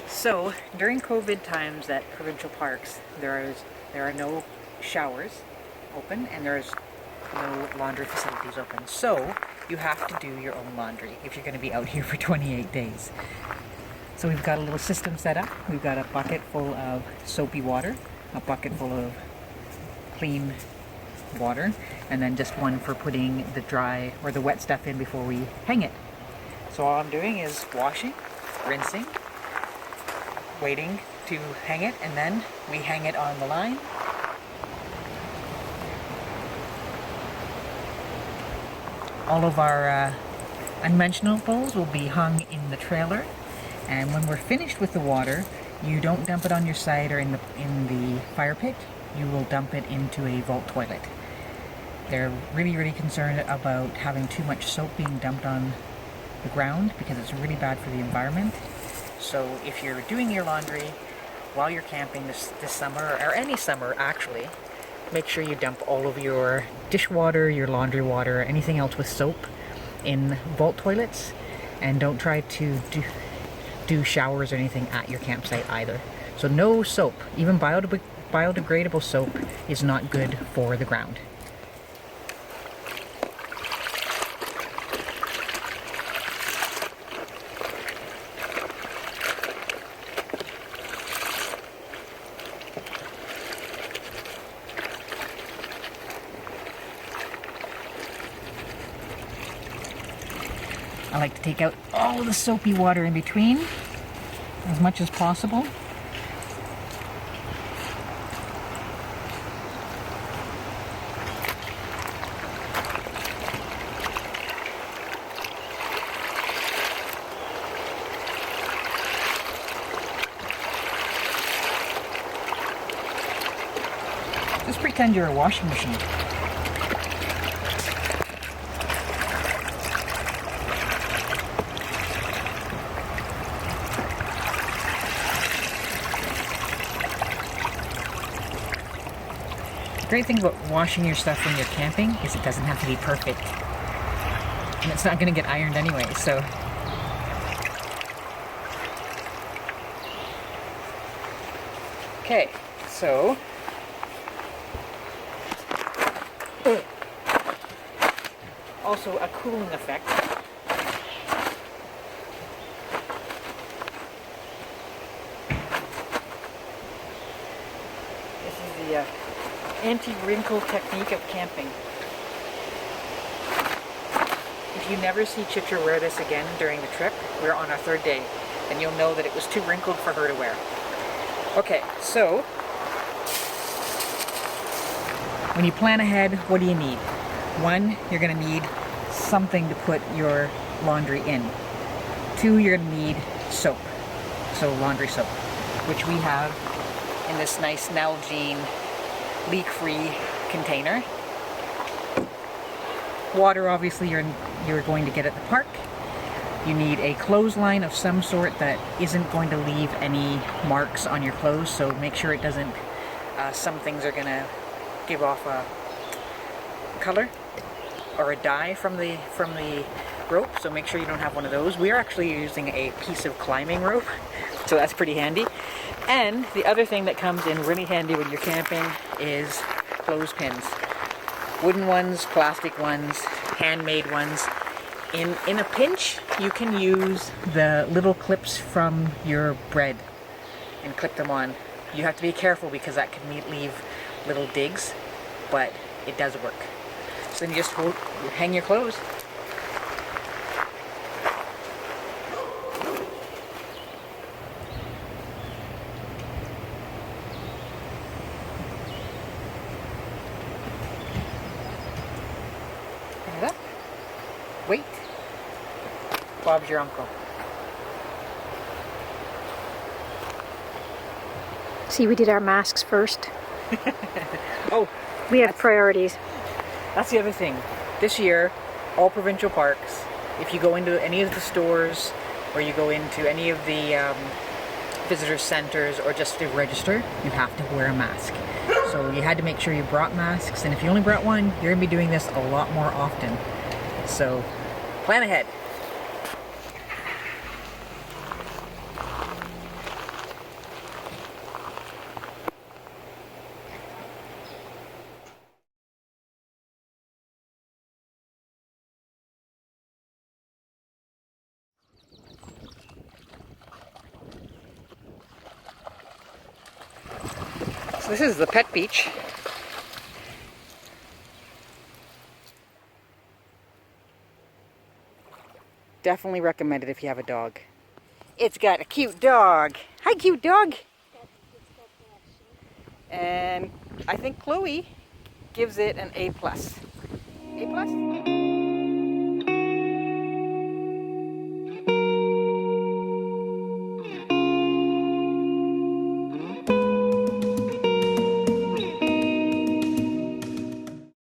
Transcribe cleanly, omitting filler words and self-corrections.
So during COVID times at provincial parks, there are no showers open and there's no laundry facilities open. So you have to do your own laundry if you're going to be out here for 28 days. So we've got a little system set up. We've got a bucket full of soapy water, a bucket full of clean water, and then just one for putting the dry or the wet stuff in before we hang it. So all I'm doing is washing, rinsing, waiting to hang it, and then we hang it on the line. All of our unmentionables will be hung in the trailer, and when we're finished with the water, you don't dump it on your side or in the fire pit. You will dump it into a vault toilet. They're really concerned about having too much soap being dumped on the ground because it's really bad for the environment. So if you're doing your laundry while you're camping this summer, or any summer actually, make sure you dump all of your dishwater, your laundry water, anything else with soap in vault toilets, and don't try to do showers or anything at your campsite either. So no soap, even biodegradable soap is not good for the ground. I like to take out all of the soapy water in between as much as possible. Just pretend you're a washing machine. The great thing about washing your stuff when you're camping is it doesn't have to be perfect. And it's not going to get ironed anyway, so. Okay, so. Also a cooling effect. This is the anti-wrinkle technique of camping. If you never see Chitra wear this again during the trip, we're on our third day, and you'll know that it was too wrinkled for her to wear. Okay, so when you plan ahead, what do you need? One, you're going to need something to put your laundry in. Two, you're going to need soap, so laundry soap, which we have in this nice Nalgene leak-free container. Water, obviously, you're going to get at the park. You need a clothesline of some sort that isn't going to leave any marks on your clothes, so make sure it doesn't. Some things are going to give off a color or a dye from the rope, so make sure you don't have one of those. We are actually using a piece of climbing rope, so that's pretty handy. And the other thing that comes in really handy when you're camping is clothespins. Wooden ones, plastic ones, handmade ones. In a pinch, you can use the little clips from your bread and clip them on. You have to be careful because that can leave little digs, but it does work. So then you just hang your clothes. Hang it up. Wait. Bob's your uncle. See, we did our masks first. Oh, we have priorities. That's the other thing. This year, all provincial parks, if you go into any of the stores, or you go into any of the visitor centers or just to register, you have to wear a mask. So you had to make sure you brought masks, and if you only brought one, you're gonna be doing this a lot more often. So plan ahead. So this is the pet beach. Definitely recommend it if you have a dog. It's got a cute dog. Hi, cute dog. And I think Chloe gives it an A+. A+?